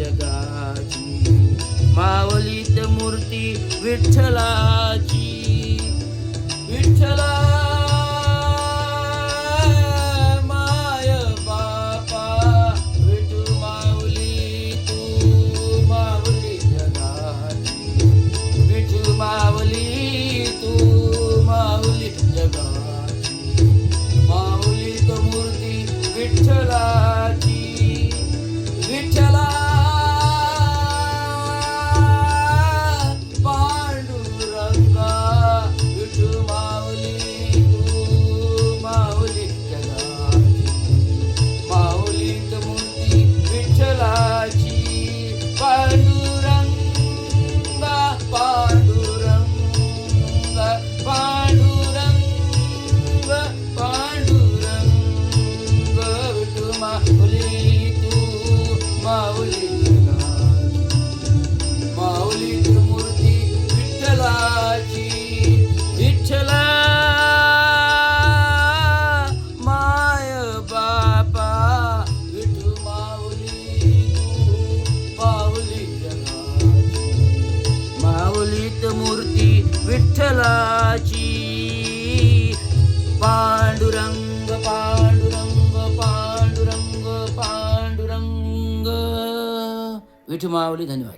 जगाची, माऊलीत मूर्ती विठ्ठलाची. विठ्ठला माय बापा, विठू माऊली तू माऊली जगाची. विठू माऊली तू माऊली जगाची, माऊलीत मूर्ती विठ्ठलाची. विठ्ठला पांडुरंगा, विठू माऊली तू माऊली जगाची, माऊलीत मूर्ती विठ्ठलाची. पांडुरंगा पांडुरंगा पांडुरंग पांडुरंग, विठू माऊली तू माऊली जगाची, माऊलीत मूर्ती विठ्ठलाची. विठ्ठला माय बापा, विठू माऊली तू माऊली जगाची, माऊलीत मूर्ती विठ्ठलाची. पांडुरंग पांडुरंग पांडुरंग पांडुरंग, विठू माऊली. धन्यवाद.